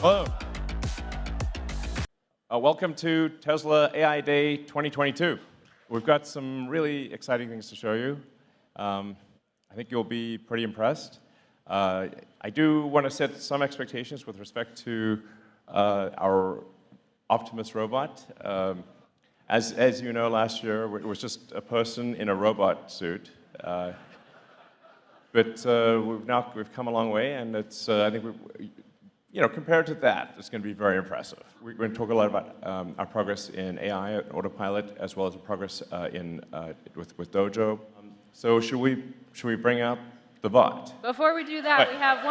Hello. Welcome to Tesla AI Day 2022. We've got some really exciting things to show you. I think you'll be pretty impressed. I do want to set some expectations with respect to our Optimus robot. As you know, last year it was just a person in a robot suit. But we've come a long way, and it's I think compared to that, it's going to be very impressive. We're going to talk a lot about our progress in AI, Autopilot, as well as the progress with Dojo. So should we bring out the bot? Before we do that, we have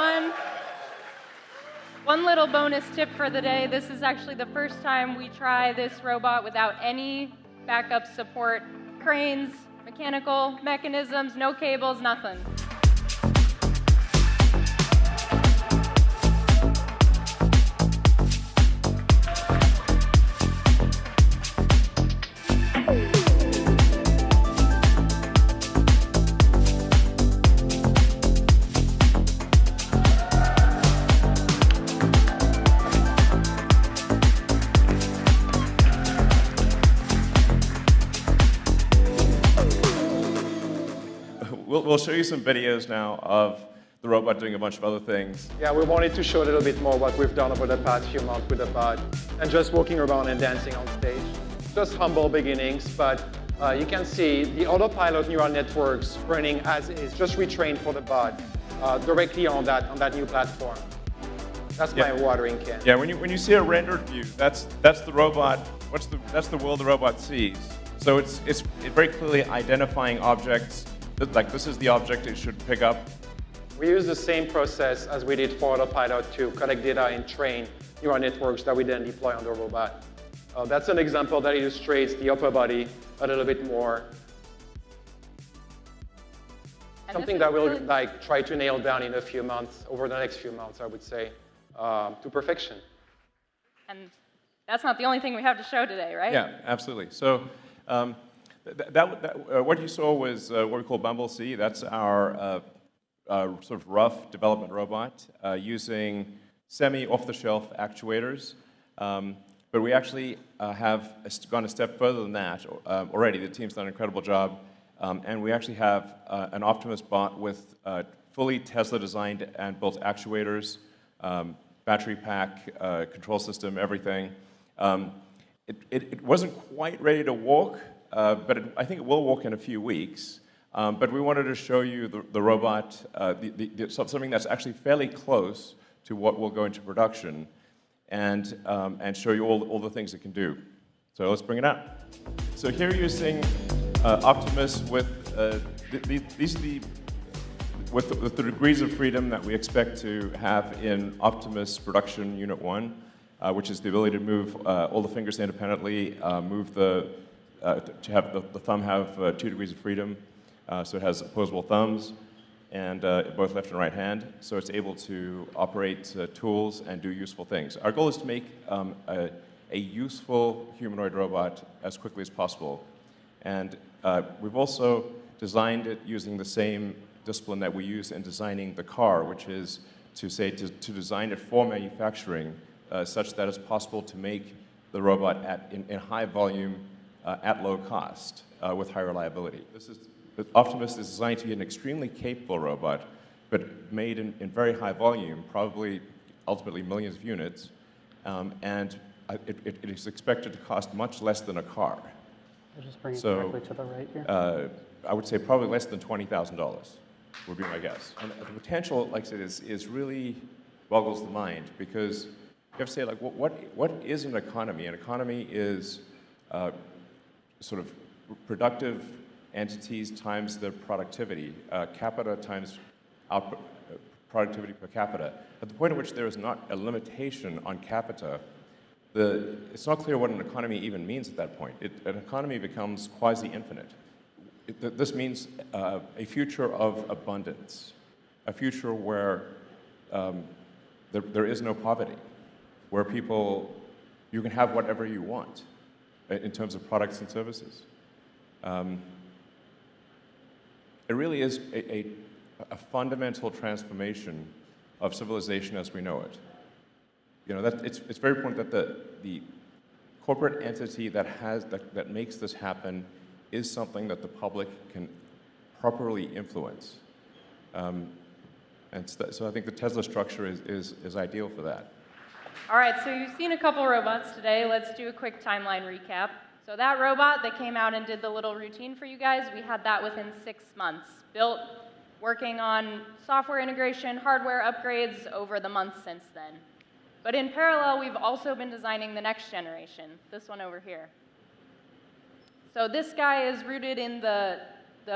one little bonus tip for the day. This is actually the first time we try this robot without any backup support. Cranes, mechanical mechanisms, no cables, nothing. We'll show you some videos now of the robot doing a bunch of other things. Yeah, we wanted to show a little bit more what we've done over the past few months with the bot, and just walking around and dancing on stage. Just humble beginnings, but you can see the Autopilot neural networks running as is, just retrained for the bot directly on that new platform. That's my watering can. Yeah, when you see a rendered view, that's the robot. That's the world the robot sees. So it's very clearly identifying objects. Like, this is the object it should pick up. We use the same process as we did for Autopilot to collect data and train neural networks that we then deploy on the robot. That's an example that illustrates the upper body a little bit more. Something that we'll try to nail down in a few months, over the next few months, I would say, to perfection. And that's not the only thing we have to show today, right? Yeah, absolutely. So. What you saw was what we call Bumble C. That's our sort of rough development robot using semi-off-the-shelf actuators. But we actually have gone a step further than that already. The team's done an incredible job. And we actually have an Optimus bot with fully Tesla-designed and built actuators, battery pack, control system, everything. It wasn't quite ready to walk. But I think it will walk in a few weeks. But we wanted to show you the robot, something that's actually fairly close to what will go into production, and show you all the things it can do. So let's bring it out. So here you're seeing Optimus with with the degrees of freedom that we expect to have in Optimus Production Unit 1, which is the ability to move all the fingers independently, to have the thumb have 2 degrees of freedom, so it has opposable thumbs, and both left and right hand, so it's able to operate tools and do useful things. Our goal is to make a useful humanoid robot as quickly as possible, and we've also designed it using the same discipline that we use in designing the car, which is to design it for manufacturing such that it's possible to make the robot in high volume at low cost with high reliability. Optimus is designed to be an extremely capable robot, but made in very high volume, probably ultimately millions of units, and it is expected to cost much less than a car. I'll just bring it directly to the right here. I would say probably less than $20,000 would be my guess. And the potential, like I said, is really boggles the mind, because you have to say, like, what is an economy? An economy is sort of productive entities times their productivity, capita times output, productivity per capita. At the point at which there is not a limitation on capita, it's not clear what an economy even means at that point. An economy becomes quasi-infinite. This means a future of abundance, a future where there is no poverty, where you can have whatever you want in terms of products and services. It really is a fundamental transformation of civilization as we know it. it's very important that the corporate entity that makes this happen is something that the public can properly influence. So I think the Tesla structure is ideal for that. All right, so you've seen a couple robots today. Let's do a quick timeline recap. So that robot that came out and did the little routine for you guys, we had that within 6 months. Built, working on software integration, hardware upgrades over the months since then. But in parallel, we've also been designing the next generation, this one over here. So this guy is rooted in the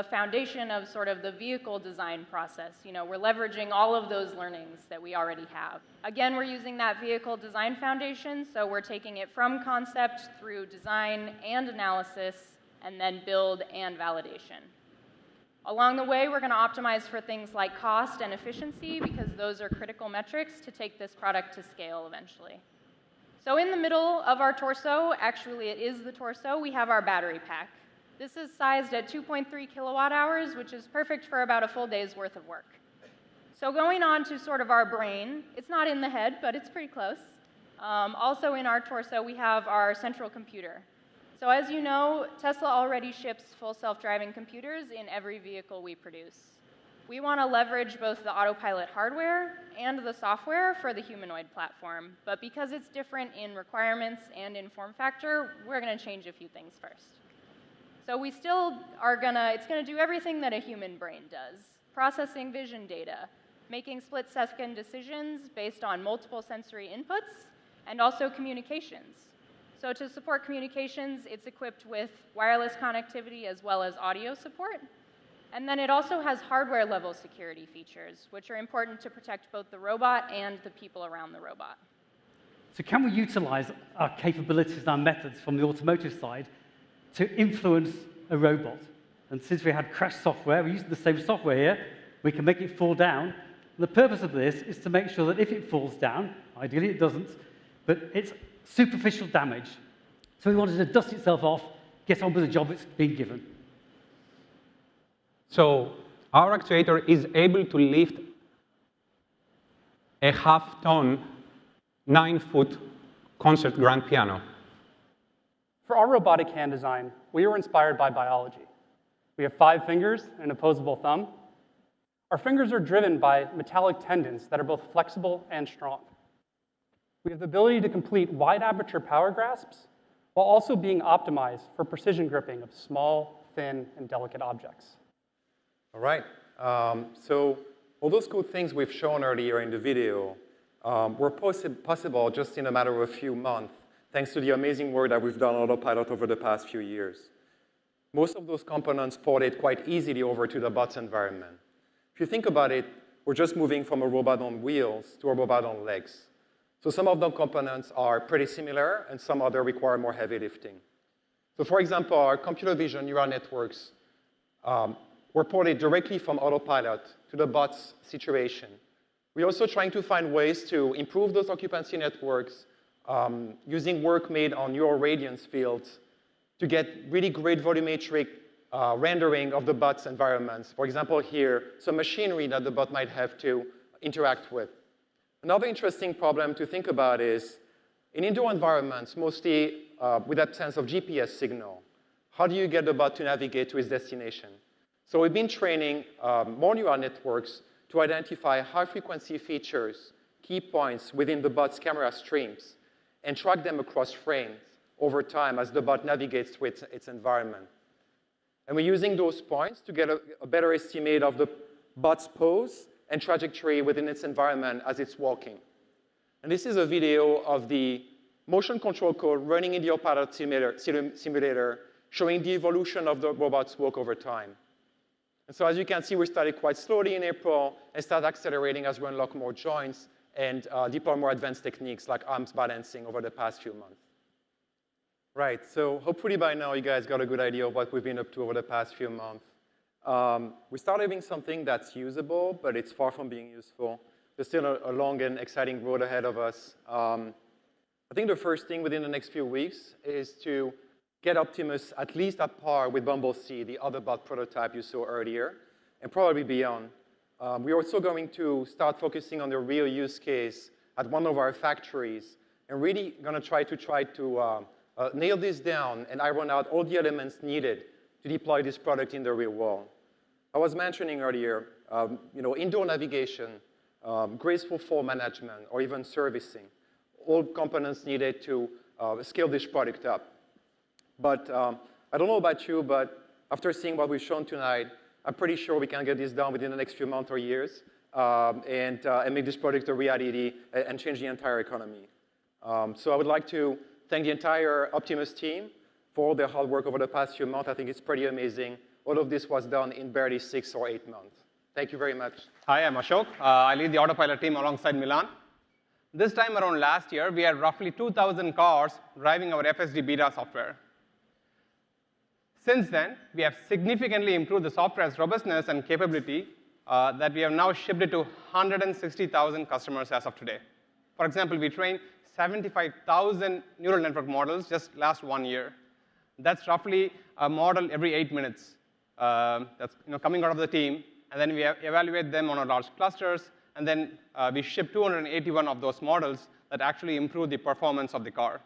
foundation of sort of the vehicle design process. We're leveraging all of those learnings that we already have. Again, we're using that vehicle design foundation, so we're taking it from concept through design and analysis, and then build and validation. Along the way, we're going to optimize for things like cost and efficiency, because those are critical metrics to take this product to scale eventually. So in the middle of our torso, actually it is the torso, we have our battery pack. This is sized at 2.3 kilowatt hours, which is perfect for about a full day's worth of work. So going on to sort of our brain, it's not in the head, but it's pretty close. Also in our torso, we have our central computer. So as you know, Tesla already ships full self-driving computers in every vehicle we produce. We want to leverage both the Autopilot hardware and the software for the humanoid platform, but because it's different in requirements and in form factor, we're going to change a few things first. So we still are it's going to do everything that a human brain does. Processing vision data, making split-second decisions based on multiple sensory inputs, and also communications. So to support communications, it's equipped with wireless connectivity as well as audio support. And then it also has hardware-level security features, which are important to protect both the robot and the people around the robot. So can we utilize our capabilities and our methods from the automotive side to influence a robot? And since we had crash software, we're using the same software here, we can make it fall down. And the purpose of this is to make sure that if it falls down, ideally it doesn't, but it's superficial damage. So we wanted to dust itself off, get on with the job it's been given. So our actuator is able to lift a half-ton, 9-foot concert grand piano. For our robotic hand design, we were inspired by biology. We have 5 fingers and an opposable thumb. Our fingers are driven by metallic tendons that are both flexible and strong. We have the ability to complete wide aperture power grasps while also being optimized for precision gripping of small, thin, and delicate objects. All right. So all those cool things we've shown earlier in the video were possible just in a matter of a few months, thanks to the amazing work that we've done on Autopilot over the past few years. Most of those components ported quite easily over to the bots environment. If you think about it, we're just moving from a robot on wheels to a robot on legs. So some of the components are pretty similar, and some other require more heavy lifting. So for example, our computer vision neural networks were ported directly from Autopilot to the bots situation. We're also trying to find ways to improve those occupancy networks using work made on neural radiance fields to get really great volumetric rendering of the bot's environments. For example, here, some machinery that the bot might have to interact with. Another interesting problem to think about is, in indoor environments, mostly with absence of GPS signal, how do you get the bot to navigate to its destination? So we've been training more neural networks to identify high-frequency features, key points within the bot's camera streams, and track them across frames over time as the bot navigates through its environment. And we're using those points to get a better estimate of the bot's pose and trajectory within its environment as it's walking. And this is a video of the motion control code running in the Autopilot simulator showing the evolution of the robot's walk over time. And so as you can see, we started quite slowly in April and started accelerating as we unlock more joints and deploy more advanced techniques like arms balancing over the past few months. Right, so hopefully by now you guys got a good idea of what we've been up to over the past few months. We started having something that's usable, but it's far from being useful. There's still a long and exciting road ahead of us. I think the first thing within the next few weeks is to get Optimus at least at par with Bumble C, the other bot prototype you saw earlier, and probably beyond. We're also going to start focusing on the real use case at one of our factories and really going to try to nail this down and iron out all the elements needed to deploy this product in the real world. I was mentioning earlier, indoor navigation, graceful fall management, or even servicing, all components needed to scale this product up. But I don't know about you, but after seeing what we've shown tonight, I'm pretty sure we can get this done within the next few months or years and make this product a reality and change the entire economy. So I would like to thank the entire Optimus team for all their hard work over the past few months. I think it's pretty amazing. All of this was done in barely 6 or 8 months. Thank you very much. Hi, I'm Ashok. I lead the Autopilot team alongside Milan. This time around last year, we had roughly 2,000 cars driving our FSD beta software. Since then, we have significantly improved the software's robustness and capability that we have now shipped it to 160,000 customers as of today. For example, we trained 75,000 neural network models just last 1 year. That's roughly a model every 8 minutes that's coming out of the team. And then we evaluate them on our large clusters. And then we ship 281 of those models that actually improve the performance of the car.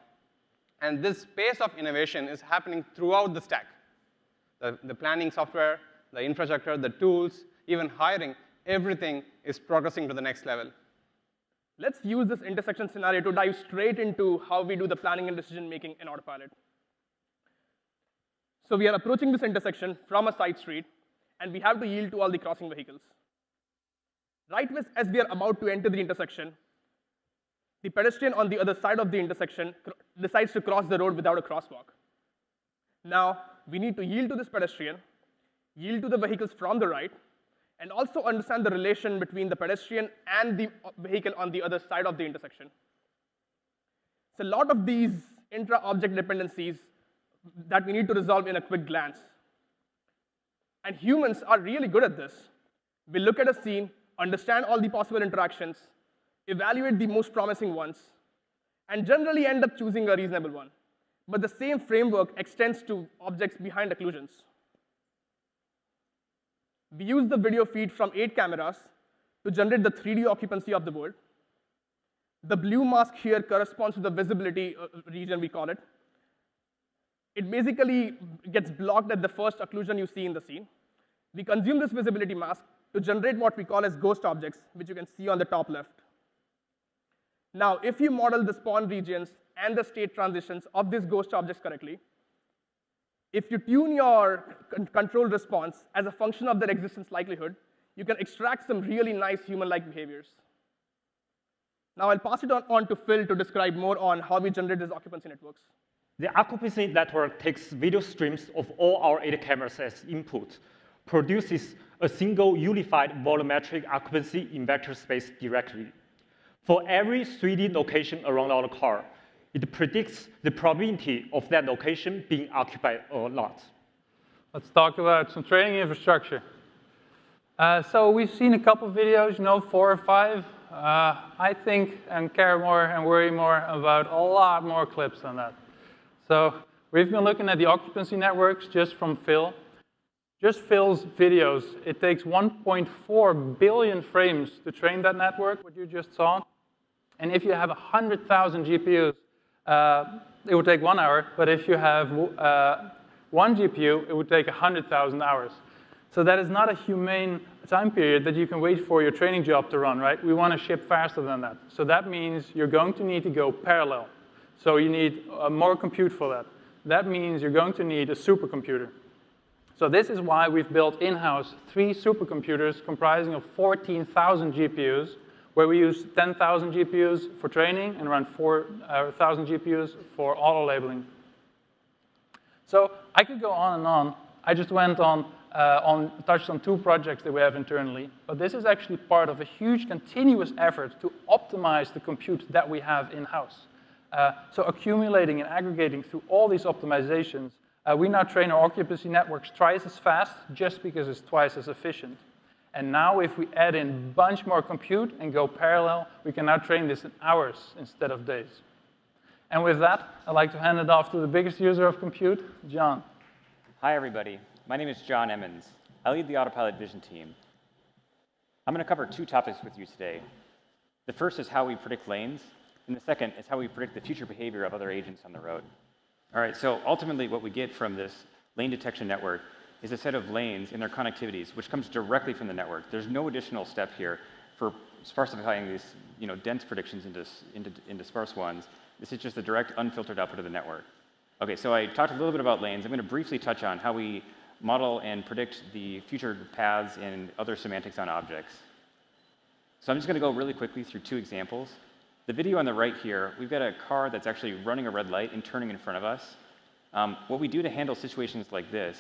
And this pace of innovation is happening throughout the stack. The planning software, the infrastructure, the tools, even hiring, everything is progressing to the next level. Let's use this intersection scenario to dive straight into how we do the planning and decision making in Autopilot. So we are approaching this intersection from a side street, and we have to yield to all the crossing vehicles. Right as we are about to enter the intersection, the pedestrian on the other side of the intersection decides to cross the road without a crosswalk. Now, we need to yield to this pedestrian, yield to the vehicles from the right, and also understand the relation between the pedestrian and the vehicle on the other side of the intersection. So a lot of these intra-object dependencies that we need to resolve in a quick glance. And humans are really good at this. We look at a scene, understand all the possible interactions, evaluate the most promising ones, and generally end up choosing a reasonable one. But the same framework extends to objects behind occlusions. We use the video feed from 8 cameras to generate the 3D occupancy of the world. The blue mask here corresponds to the visibility region, we call it. It basically gets blocked at the first occlusion you see in the scene. We consume this visibility mask to generate what we call as ghost objects, which you can see on the top left. Now, if you model the spawn regions and the state transitions of these ghost objects correctly, if you tune your control response as a function of their existence likelihood, you can extract some really nice human-like behaviors. Now, I'll pass it on to Phil to describe more on how we generate these occupancy networks. The occupancy network takes video streams of all our 8 cameras as input, produces a single unified volumetric occupancy in vector space directly. For every 3D location around our car, it predicts the probability of that location being occupied or not. Let's talk about some training infrastructure. So we've seen a couple of videos, 4 or 5. I think and care more and worry more about a lot more clips than that. So we've been looking at the occupancy networks just from Phil. Just Phil's videos, it takes 1.4 billion frames to train that network, what you just saw. And if you have 100,000 GPUs, it would take 1 hour. But if you have 1 GPU, it would take 100,000 hours. So that is not a humane time period that you can wait for your training job to run, right? We want to ship faster than that. So that means you're going to need to go parallel. So you need more compute for that. That means you're going to need a supercomputer. So this is why we've built in-house 3 supercomputers comprising of 14,000 GPUs, where we use 10,000 GPUs for training and around 4,000 GPUs for auto-labeling. So I could go on and on. I just went touched on 2 projects that we have internally. But this is actually part of a huge continuous effort to optimize the compute that we have in-house. So accumulating and aggregating through all these optimizations, we now train our occupancy networks twice as fast just because it's twice as efficient. And now if we add in a bunch more compute and go parallel, we can now train this in hours instead of days. And with that, I'd like to hand it off to the biggest user of compute, John. Hi, everybody. My name is John Emmons. I lead the Autopilot Vision team. I'm going to cover 2 topics with you today. The first is how we predict lanes, and the second is how we predict the future behavior of other agents on the road. All right, so ultimately what we get from this lane detection network is a set of lanes and their connectivities, which comes directly from the network. There's no additional step here for sparsifying these dense predictions into sparse ones. This is just the direct, unfiltered output of the network. OK, so I talked a little bit about lanes. I'm going to briefly touch on how we model and predict the future paths and other semantics on objects. So I'm just going to go really quickly through two examples. The video on the right here, we've got a car that's actually running a red light and turning in front of us. What we do to handle situations like this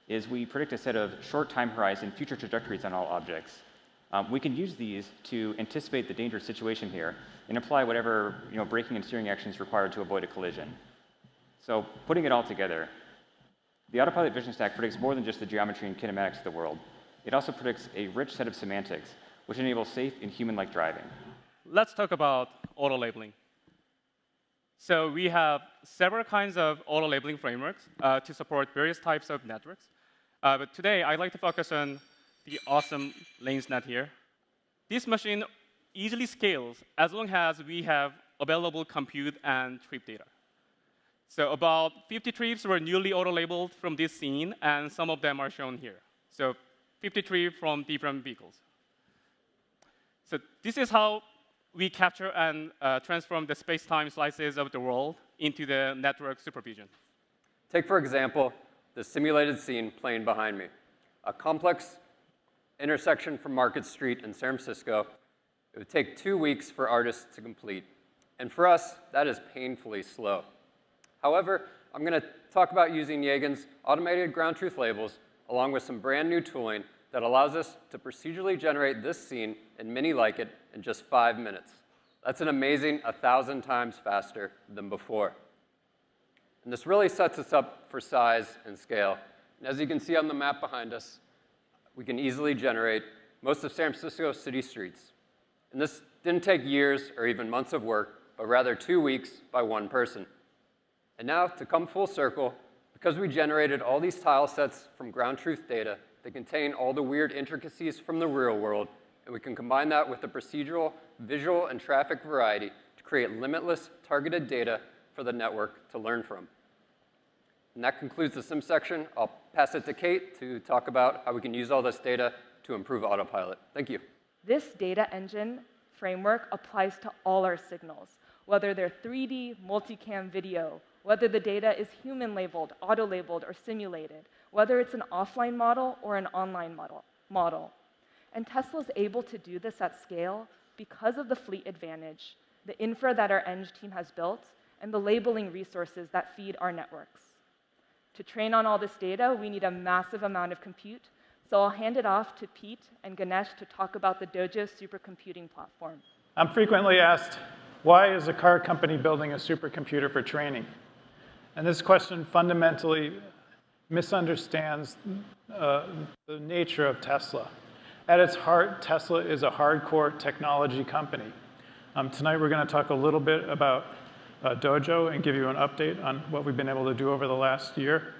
is we predict a set of short time horizon future trajectories on all objects. We can use these to anticipate the dangerous situation here and apply whatever braking and steering actions required to avoid a collision. So putting it all together, the Autopilot Vision Stack predicts more than just the geometry and kinematics of the world. It also predicts a rich set of semantics, which enables safe and human-like driving. Let's talk about auto labeling. So we have several kinds of auto labeling frameworks to support various types of networks. But today, I'd like to focus on the awesome LanesNet here. This machine easily scales as long as we have available compute and trip data. So about 50 trips were newly auto-labeled from this scene, and some of them are shown here. So 50 trips from different vehicles. So this is how we capture and transform the space-time slices of the world into the network supervision. Take, for example, the simulated scene playing behind me. A complex intersection from Market Street in San Francisco. It would take 2 weeks for artists to complete. And for us, that is painfully slow. However, I'm going to talk about using Yagen's automated ground truth labels along with some brand new tooling that allows us to procedurally generate this scene and many like it in just 5 minutes. That's an amazing 1,000 times faster than before. And this really sets us up for size and scale. And as you can see on the map behind us, we can easily generate most of San Francisco city streets. And this didn't take years or even months of work, but rather 2 weeks by one person. And now, to come full circle, because we generated all these tile sets from ground truth data that contain all the weird intricacies from the real world, and we can combine that with the procedural, visual, and traffic variety to create limitless, targeted data for the network to learn from. And that concludes the sim section. I'll pass it to Kate to talk about how we can use all this data to improve autopilot. Thank you. This data engine framework applies to all our signals, whether they're 3D, multicam video, whether the data is human-labeled, auto-labeled, or simulated, whether it's an offline model or an online model. And Tesla's able to do this at scale because of the fleet advantage, the infra that our Eng team has built, and the labeling resources that feed our networks. To train on all this data, we need a massive amount of compute, so I'll hand it off to Pete and Ganesh to talk about the Dojo supercomputing platform. I'm frequently asked, why is a car company building a supercomputer for training? And this question fundamentally misunderstands the nature of Tesla. At its heart, Tesla is a hardcore technology company. Tonight, we're going to talk a little bit about Dojo and give you an update on what we've been able to do over the last year.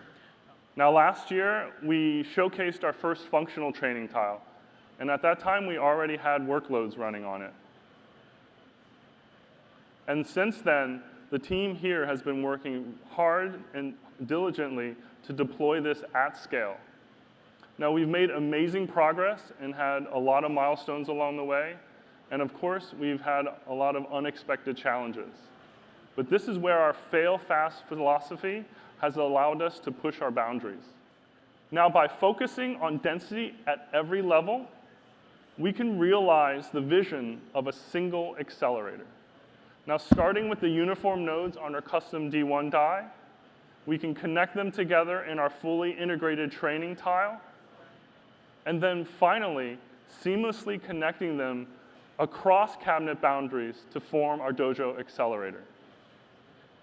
Now, last year, we showcased our first functional training tile. And at that time, we already had workloads running on it. And since then, the team here has been working hard and diligently to deploy this at scale. Now, we've made amazing progress and had a lot of milestones along the way. And of course, we've had a lot of unexpected challenges. But this is where our fail fast philosophy has allowed us to push our boundaries. Now, by focusing on density at every level, we can realize the vision of a single accelerator. Now, starting with the uniform nodes on our custom D1 die, we can connect them together in our fully integrated training tile, and then finally, seamlessly connecting them across cabinet boundaries to form our Dojo accelerator.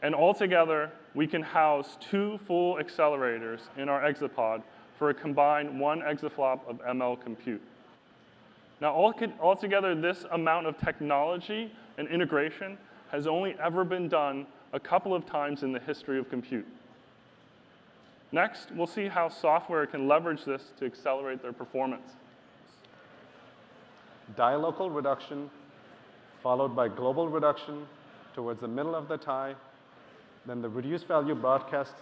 And altogether, we can house 2 full accelerators in our exapod for a combined 1 exaflop of ML compute. Now, altogether, this amount of technology and integration has only ever been done a couple of times in the history of compute. Next, we'll see how software can leverage this to accelerate their performance. Die local reduction followed by global reduction towards the middle of the tie, then the reduced value broadcast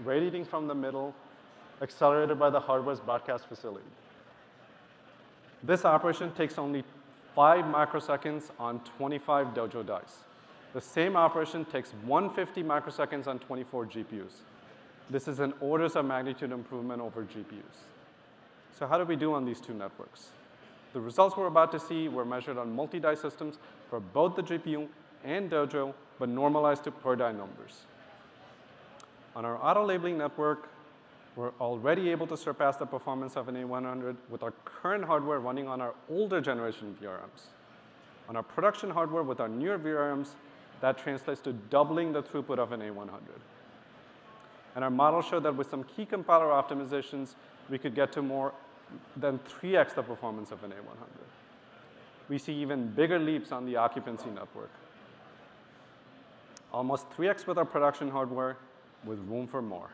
radiating from the middle, accelerated by the hardware's broadcast facility. This operation takes only 5 microseconds on 25 Dojo dice. The same operation takes 150 microseconds on 24 GPUs. This is an orders of magnitude improvement over GPUs. So how did we do on these two networks? The results we're about to see were measured on multi-die systems for both the GPU and Dojo, but normalized to per-die numbers. On our auto-labeling network, we're already able to surpass the performance of an A100 with our current hardware running on our older generation VRMs. On our production hardware with our newer VRMs, that translates to doubling the throughput of an A100. And our model showed that with some key compiler optimizations, we could get to more than 3x the performance of an A100. We see even bigger leaps on the occupancy network. Almost 3x with our production hardware, with room for more.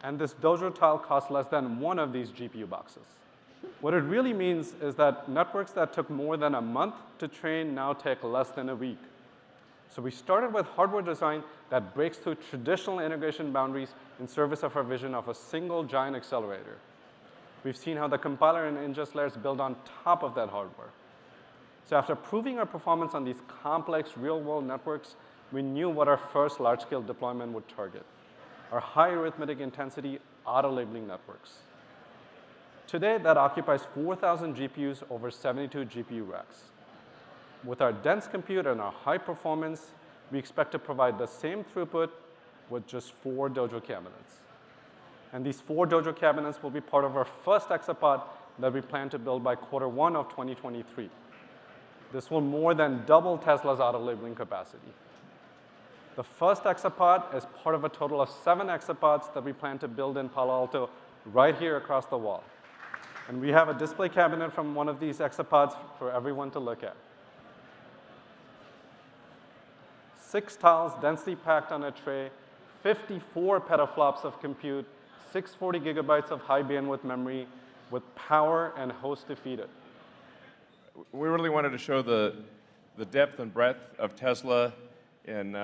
And this Dojo tile costs less than one of these GPU boxes. What it really means is that networks that took more than a month to train now take less than a week. So we started with hardware design that breaks through traditional integration boundaries in service of our vision of a single giant accelerator. We've seen how the compiler and ingest layers build on top of that hardware. So after proving our performance on these complex real-world networks, we knew what our first large-scale deployment would target: our high arithmetic intensity auto-labeling networks. Today, that occupies 4,000 GPUs over 72 GPU racks. With our dense compute and our high performance, we expect to provide the same throughput with just 4 Dojo cabinets. And these 4 Dojo cabinets will be part of our first Exapod that we plan to build by Q1 of 2023. This will more than double Tesla's auto-labeling capacity. The first Exapod is part of a total of 7 Exapods that we plan to build in Palo Alto right here across the wall. And we have a display cabinet from one of these Exapods for everyone to look at. 6 tiles densely packed on a tray, 54 petaflops of compute, 640 gigabytes of high bandwidth memory with power and host to feed it. We really wanted to show the depth and breadth of Tesla in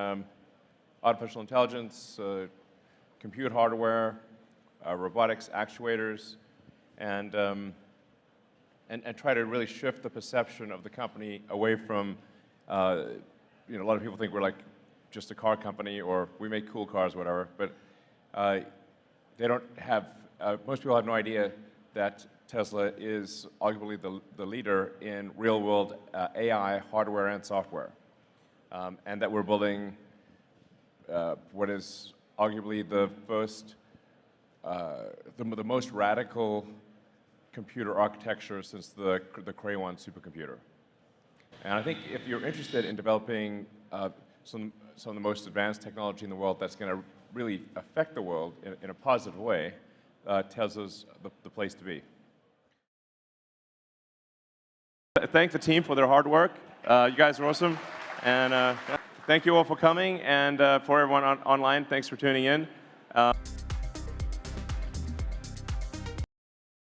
artificial intelligence, compute hardware, robotics actuators, and try to really shift the perception of the company away from, a lot of people think we're like just a car company or we make cool cars, whatever, but they don't have, most people have no idea that Tesla is arguably the leader in real-world AI hardware and software, and that we're building what is arguably the first, the most radical computer architecture since the Cray 1 supercomputer. And I think if you're interested in developing some of the most advanced technology in the world that's going to really affect the world in a positive way, Tesla's the place to be. Thank the team for their hard work. You guys are awesome. And thank you all for coming. And for everyone online, thanks for tuning in.